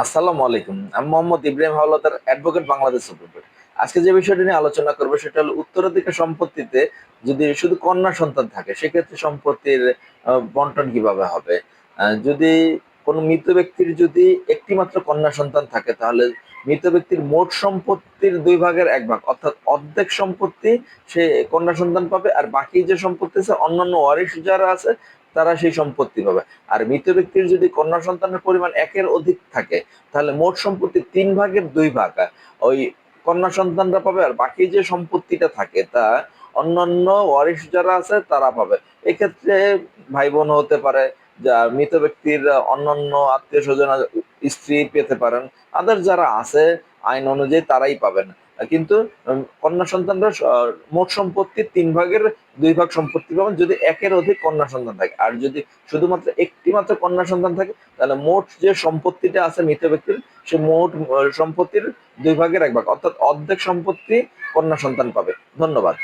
আসসালামু আলাইকুম। আমি Mohammad Ibrahim Howlader, advocate, Bangladesh supreme court. আজকে যে বিষয়টি নিয়ে আলোচনা করব সেটা হলো উত্তরাধিকার সম্পত্তিতে যদি শুধু কন্যা সন্তান থাকে সেক্ষেত্রে সম্পত্তির বন্টন কিভাবে হবে। যদি কোনো মৃত ব্যক্তির যদি একটি মাত্র কন্যা সন্তান থাকে তাহলে মৃত ব্যক্তির মোট সম্পত্তির 2 ভাগের 1 ভাগ অর্থাৎ অর্ধেক সম্পত্তি সে কন্যা সন্তান পাবে, আর বাকি যে সম্পত্তি আছে অন্যান্য ওয়ারিশ যারা আছে তারা সেই সম্পত্তি পাবে। আর মৃত ব্যক্তির যদি কন্যা সন্তানের পরিমাণ 1-এর অধিক থাকে তাহলে মোট সম্পত্তির 3 ভাগের 2 ভাগ ওই কন্যা সন্তানরা পাবে, আর বাকি যে সম্পত্তিটা থাকে তা অন্যান্য ওয়ারিশ যারা আছে তারা পাবে। এক্ষেত্রে ভাই বোন হতে পারে, যা মৃত ব্যক্তির অন্যান্য আত্মীয় স্বজন, স্ত্রী পেতে পারেন, আদার যারা আছে আইন অনুযায়ী তারাই পাবেন। কিন্তু কন্যা সন্তানরা মোট সম্পত্তির 3 ভাগের 2 ভাগ সম্পত্তি পাবেন যদি 1-এর অধিক কন্যা সন্তান থাকে। আর যদি শুধুমাত্র একটি মাত্র কন্যা সন্তান থাকে তাহলে মোট যে সম্পত্তিটা আছে মৃত ব্যক্তির সে মোট সম্পত্তির 2 ভাগের 1 ভাগ অর্থাৎ অর্ধেক সম্পত্তি কন্যা সন্তান পাবে। ধন্যবাদ।